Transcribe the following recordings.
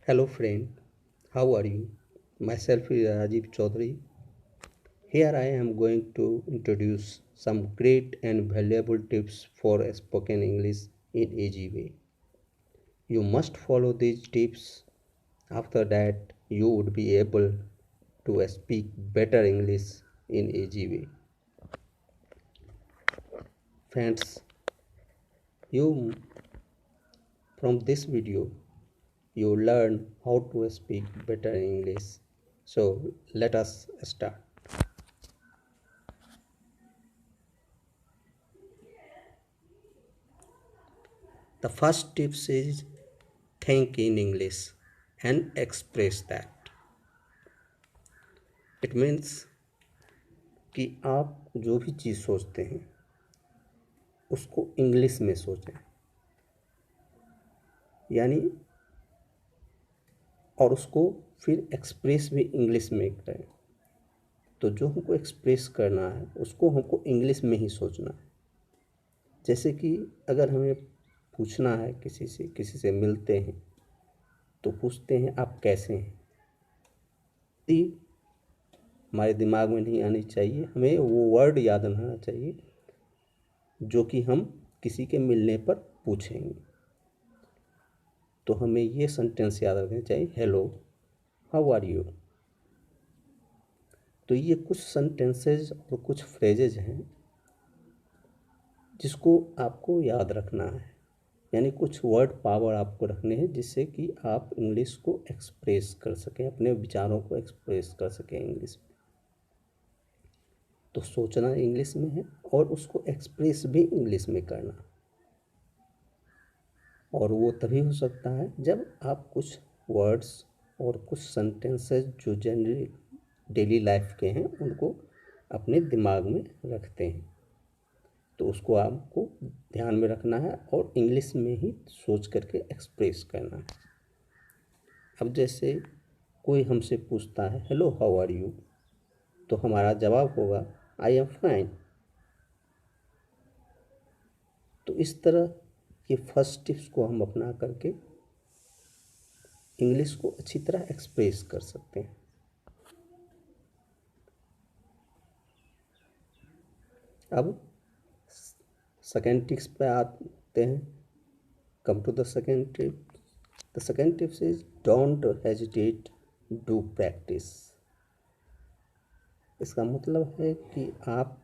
Hello friend, how are you? Myself is Rajiv Chaudhary. Here I am going to introduce some great and valuable tips for spoken English in easy way. You must follow these tips. After that, you would be able to speak better English in easy way. Friends, you from this video you learn how to speak better English. So let us start. The first tips is think in English and express that. It means कि आप जो भी चीज़ सोचते हैं उसको English में सोचें, यानी और उसको फिर एक्सप्रेस भी इंग्लिश में करें। तो जो हमको एक्सप्रेस करना है उसको हमको इंग्लिश में ही सोचना है। जैसे कि अगर हमें पूछना है किसी से मिलते हैं तो पूछते हैं आप कैसे हैं, हमारे दिमाग में नहीं आनी चाहिए, हमें वो वर्ड याद रहना चाहिए जो कि हम किसी के मिलने पर पूछेंगे। तो हमें ये सेंटेंस याद रखना चाहिए, हेलो हाउ आर यू। तो ये कुछ सेंटेंसेज और कुछ फ्रेजेज हैं जिसको आपको याद रखना है, यानी कुछ वर्ड पावर आपको रखने हैं जिससे कि आप इंग्लिश को एक्सप्रेस कर सकें, अपने विचारों को एक्सप्रेस कर सकें इंग्लिश में। तो सोचना इंग्लिश में है और उसको एक्सप्रेस भी इंग्लिश में करना, और वो तभी हो सकता है जब आप कुछ वर्ड्स और कुछ सेंटेंसेस जो जनरली डेली लाइफ के हैं उनको अपने दिमाग में रखते हैं। तो उसको आपको ध्यान में रखना है और इंग्लिश में ही सोच करके एक्सप्रेस करना है। अब जैसे कोई हमसे पूछता है हेलो हाउ आर यू, तो हमारा जवाब होगा आई एम फाइन। तो इस तरह के फर्स्ट टिप्स को हम अपना करके इंग्लिश को अच्छी तरह एक्सप्रेस कर सकते हैं। अब सेकेंड टिप्स पे आते हैं। Come to the second tip. The second tips is don't hesitate, do practice. इसका मतलब है कि आप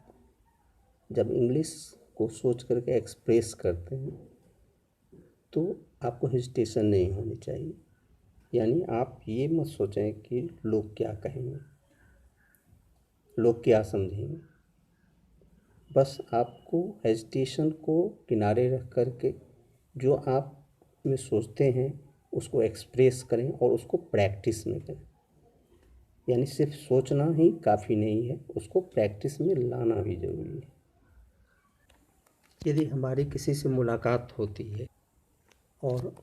जब इंग्लिश को सोच करके एक्सप्रेस करते हैं तो आपको हेजिटेशन नहीं होनी चाहिए, यानी आप ये मत सोचें कि लोग क्या कहेंगे, लोग क्या समझेंगे। बस आपको हेजिटेशन को किनारे रख करके जो आप में सोचते हैं उसको एक्सप्रेस करें और उसको प्रैक्टिस में करें। यानी सिर्फ सोचना ही काफ़ी नहीं है, उसको प्रैक्टिस में लाना भी ज़रूरी है। यदि हमारी किसी से मुलाकात होती है और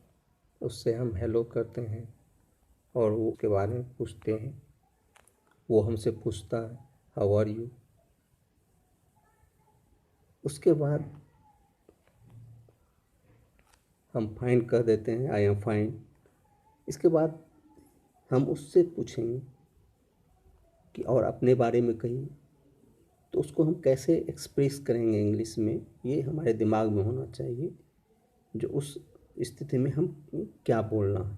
उससे हम हेलो करते हैं और वो के बारे में पूछते हैं, वो हमसे पूछता है हाउ आर यू, उसके बाद हम फाइन कह देते हैं आई एम फाइन। इसके बाद हम उससे पूछेंगे कि और अपने बारे में कहिए, तो उसको हम कैसे एक्सप्रेस करेंगे इंग्लिश में, ये हमारे दिमाग में होना चाहिए जो उस स्थिति में हम क्या बोलना है।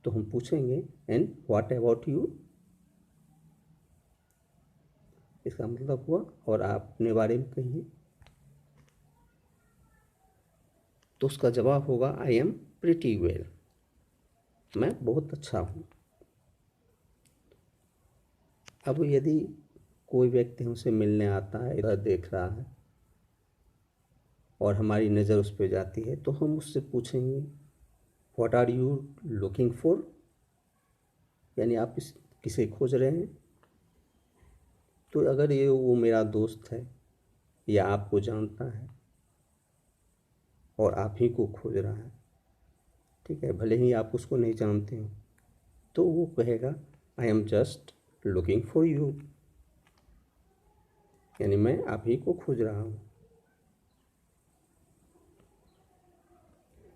तो हम पूछेंगे एंड व्हाट अबाउट यू, इसका मतलब हुआ और आप अपने बारे में कहिए। तो उसका जवाब होगा आई एम प्रिटी वेल, मैं बहुत अच्छा हूँ। अब यदि कोई व्यक्ति हमसे मिलने आता है, इधर देख रहा है और हमारी नज़र उस पर जाती है, तो हम उससे पूछेंगे what are you looking for, यानी आप किसे खोज रहे हैं। तो अगर ये वो मेरा दोस्त है या आपको जानता है और आप ही को खोज रहा है, ठीक है, भले ही आप उसको नहीं जानते हो, तो वो कहेगा I am just looking for you, यानी मैं आप ही को खोज रहा हूँ।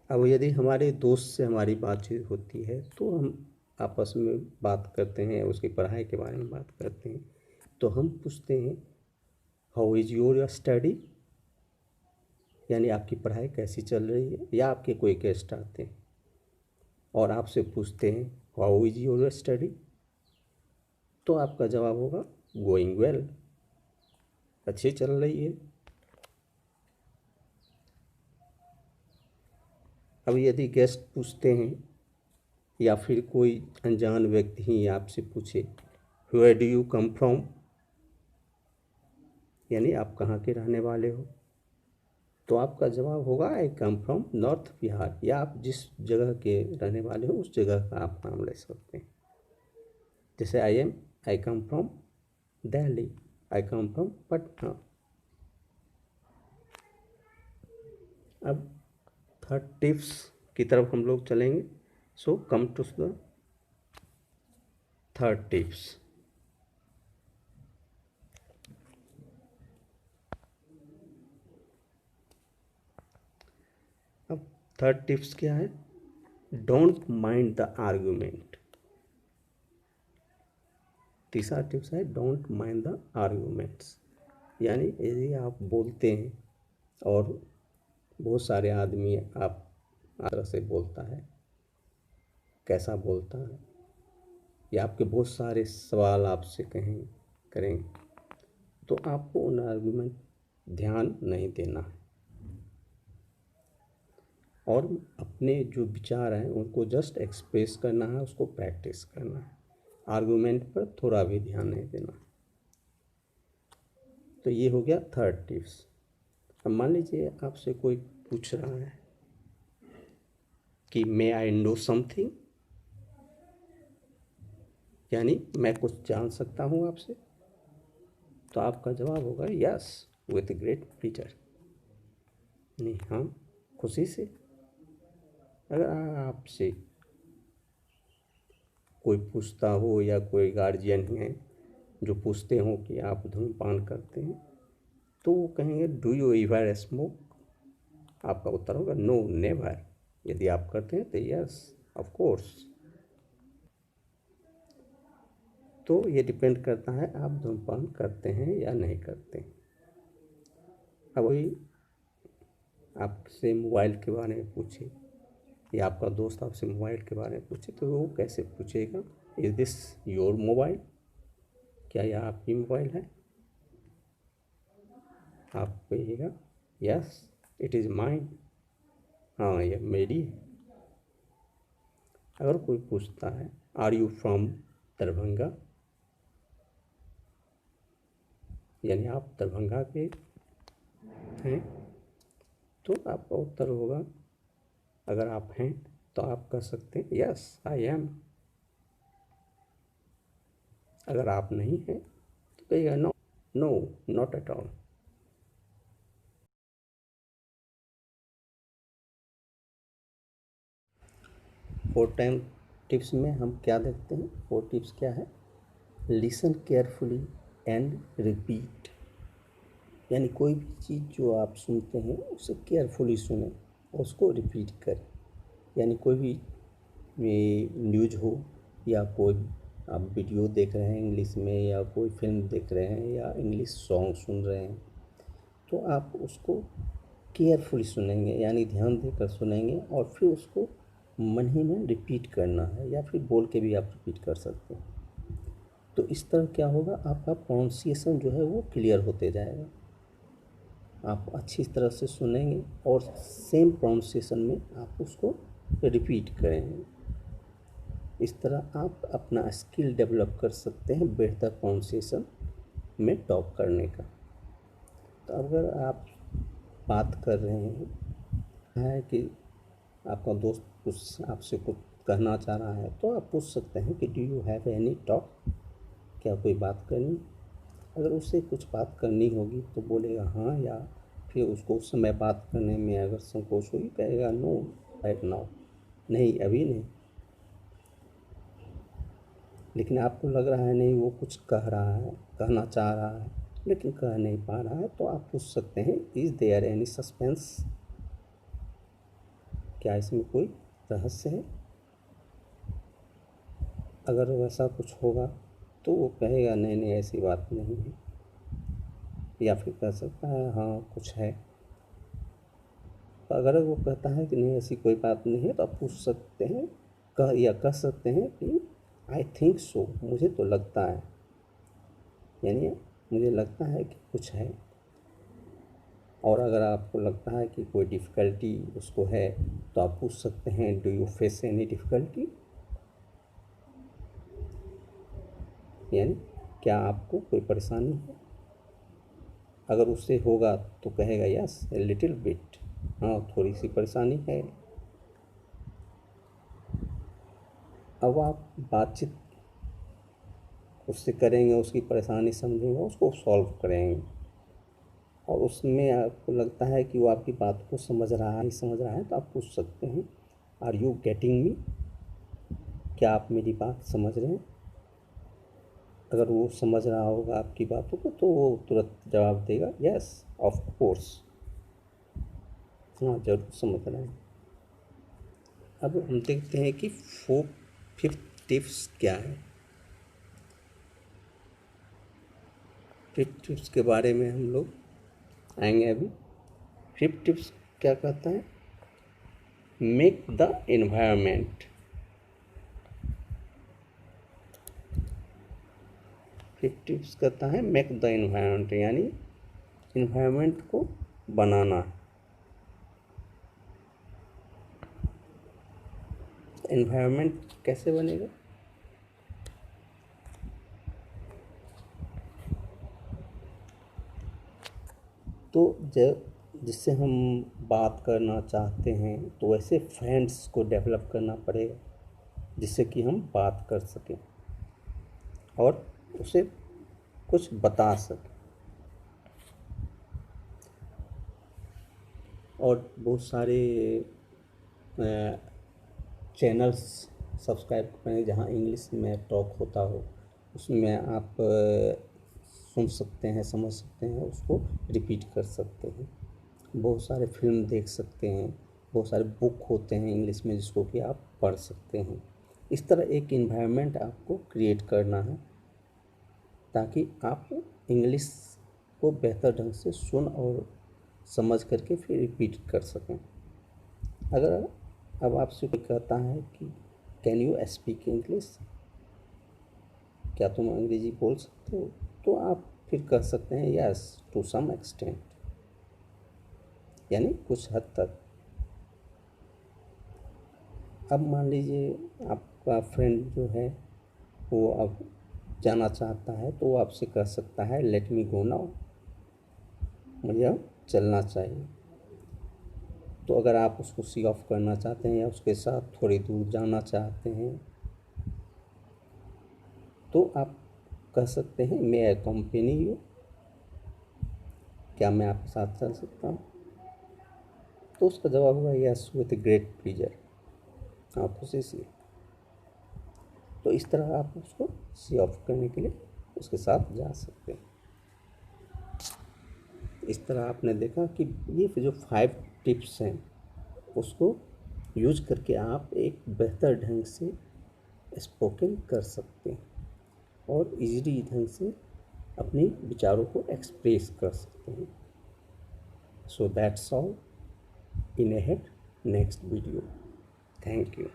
अब यदि हमारे दोस्त से हमारी बातचीत होती है तो हम आपस में बात करते हैं, उसकी पढ़ाई के बारे में बात करते हैं, तो हम पूछते हैं हाउ इज़ योर स्टडी, यानी आपकी पढ़ाई कैसी चल रही है। या आपके कोई गेस्ट आते हैं और आपसे पूछते हैं हाउ इज़ योर स्टडी, तो आपका जवाब होगा गोइंग वेल, अच्छी चल रही है। अब यदि गेस्ट पूछते हैं या फिर कोई अनजान व्यक्ति ही आपसे पूछे where do you come from, यानी आप कहाँ के रहने वाले हो, तो आपका जवाब होगा आई कम फ्रॉम नॉर्थ बिहार, या आप जिस जगह के रहने वाले हो उस जगह का आप नाम ले सकते हैं। जैसे I come from Delhi, I come from Patna. अब थर्ड टिप्स की तरफ हम लोग चलेंगे। So come to the third tips. अब थर्ड टिप्स क्या है, डोंट माइंड द आर्गूमेंट। तीसरा टिप्स है डोंट माइंड द आर्गूमेंट्स, यानी यदि आप बोलते हैं और बहुत सारे आदमी आप तरह से बोलता है, कैसा बोलता है, या आपके बहुत सारे सवाल आपसे करेंगे, तो आपको उन आर्गूमेंट ध्यान नहीं देना है और अपने जो विचार हैं उनको जस्ट एक्सप्रेस करना है, उसको प्रैक्टिस करना है, आर्गूमेंट पर थोड़ा भी ध्यान नहीं देना। तो ये हो गया थर्ड टिप्स। अब मान लीजिए आपसे कोई पूछ रहा है कि मे आई नो समथिंग, यानी मैं कुछ जान सकता हूँ आपसे, तो आपका जवाब होगा यस विथ ग्रेट प्लीजर, नहीं हाँ खुशी से। अगर आपसे कोई पूछता हो या कोई गार्जियन है जो पूछते हो कि आप धूम्रपान करते हैं, तो वो कहेंगे डू यू एवर स्मोक, आपका उत्तर होगा नो नेवर। यदि आप करते हैं तो यस ऑफ कोर्स। तो ये डिपेंड करता है आप धूम्रपान करते हैं या नहीं करते। अब वही आपसे मोबाइल के बारे में पूछे या आपका दोस्त आपसे मोबाइल के बारे में पूछे, तो वो कैसे पूछेगा, इज़ दिस योर मोबाइल, क्या यह आपकी मोबाइल है, आप कहिएगा यस इट इज़ माइन, हाँ यह मेरी है। अगर कोई पूछता है आर यू फ्रॉम दरभंगा, यानी आप दरभंगा के हैं, तो आपका उत्तर होगा, अगर आप हैं तो आप कह सकते हैं यस आई एम। अगर आप नहीं हैं तो कहिएगा no no not at all. Four time tips में हम क्या देखते हैं, फोर टिप्स क्या है, लिसन केयरफुली एंड रिपीट, यानी कोई भी चीज़ जो आप सुनते हैं उसे केयरफुली सुनें, उसको रिपीट करें। यानी कोई भी न्यूज़ हो या कोई आप वीडियो देख रहे हैं इंग्लिश में, या कोई फिल्म देख रहे हैं या इंग्लिश सॉन्ग सुन रहे हैं, तो आप उसको केयरफुली सुनेंगे, यानी ध्यान देकर सुनेंगे और फिर उसको मन ही में रिपीट करना है, या फिर बोल के भी आप रिपीट कर सकते हैं। तो इस तरह क्या होगा, आपका प्रोनाउंसिएशन जो है वो क्लियर होते जाएगा। आप अच्छी तरह से सुनेंगे और सेम प्रोनाउंसिएशन में आप उसको रिपीट करेंगे। इस तरह आप अपना स्किल डेवलप कर सकते हैं बेहतर प्रोनाउंसिएशन में टॉप करने का। तो अगर आप बात कर रहे हैं है कि आपका दोस्त कुछ आपसे कुछ कहना चाह रहा है, तो आप पूछ सकते हैं कि do you have any talk, क्या कोई बात करनी। अगर उससे कुछ बात करनी होगी तो बोलेगा हाँ, या फिर उसको उस समय बात करने में अगर संकोच होगी कहेगा नो राइट नाउ, नहीं अभी नहीं। लेकिन आपको लग रहा है नहीं वो कुछ कह रहा है, कहना चाह रहा है लेकिन कह नहीं पा रहा है, तो आप पूछ सकते हैं इज़ देयर एनी सस्पेंस, क्या इसमें कोई रहस्य है? अगर वैसा कुछ होगा तो वो कहेगा नहीं नहीं ऐसी बात नहीं है, या फिर कह सकता है हाँ कुछ है। तो अगर वो कहता है कि नहीं ऐसी कोई बात नहीं है, तो आप पूछ सकते हैं कह सकते हैं कि आई थिंक सो, मुझे तो लगता है, यानी मुझे लगता है कि कुछ है। और अगर आपको लगता है कि कोई डिफ़िकल्टी उसको है, तो आप पूछ सकते हैं do you face any difficulty, यानी क्या आपको कोई परेशानी है। अगर उससे होगा तो कहेगा यस ए लिटिल बिट, हाँ थोड़ी सी परेशानी है। अब आप बातचीत उससे करेंगे, उसकी परेशानी समझेंगे, उसको सॉल्व करेंगे, और उसमें आपको लगता है कि वो आपकी बात को समझ रहा है, तो आप पूछ सकते हैं आर यू गेटिंग मी, क्या आप मेरी बात समझ रहे हैं। अगर वो समझ रहा होगा आपकी बातों को तो वो तुरंत जवाब देगा यस ऑफ कोर्स, हाँ जरूर समझ रहे हैं। अब हम देखते हैं कि फिफ्थ टिप्स क्या है। फिफ्थ टिप्स के बारे में हम लोग आएंगे अभी। फिफ्थ टिप्स क्या कहता है, make the environment. Fifth tips कहता है मेक द एनवायरनमेंट, यानी एनवायरनमेंट को बनाना। एनवायरनमेंट कैसे बनेगा? तो जब जिससे हम बात करना चाहते हैं तो वैसे फ्रेंड्स को डेवलप करना पड़ेगा जिससे कि हम बात कर सकें और उसे कुछ बता सकें। और बहुत सारे चैनल्स सब्सक्राइब करें जहां इंग्लिश में टॉक होता हो, उसमें आप सुन सकते हैं, समझ सकते हैं, उसको रिपीट कर सकते हैं। बहुत सारे फिल्म देख सकते हैं, बहुत सारे बुक होते हैं इंग्लिश में जिसको कि आप पढ़ सकते हैं। इस तरह एक इन्वायरमेंट आपको क्रिएट करना है ताकि आप इंग्लिश को बेहतर ढंग से सुन और समझ करके फिर रिपीट कर सकें। अगर अब आपसे कोई कहता है कि कैन यू स्पीक इंग्लिश, क्या तुम अंग्रेजी बोल सकते हो, तो आप फिर कह सकते हैं यस टू सम एक्सटेंट, यानी कुछ हद तक। अब मान लीजिए आपका फ्रेंड जो है वो अब जाना चाहता है, तो वो आपसे कह सकता है लेट मी गो नाउ, मुझे अब चलना चाहिए। तो अगर आप उसको सी ऑफ करना चाहते हैं या उसके साथ थोड़ी दूर जाना चाहते हैं तो आप कह सकते हैं मे आई अकम्पनी यू, क्या मैं आपके साथ चल सकता हूँ। तो उसका जवाब होगा यस विथ ग्रेट प्लीजर, आप खुशी से। तो इस तरह आप उसको सी ऑफ करने के लिए उसके साथ जा सकते हैं। इस तरह आपने देखा कि ये जो 5 टिप्स हैं उसको यूज करके आप एक बेहतर ढंग से स्पोकन कर सकते हैं और इजीली ढंग से अपने विचारों को एक्सप्रेस कर सकते हैं। So that's all, in ahead next video. Thank you.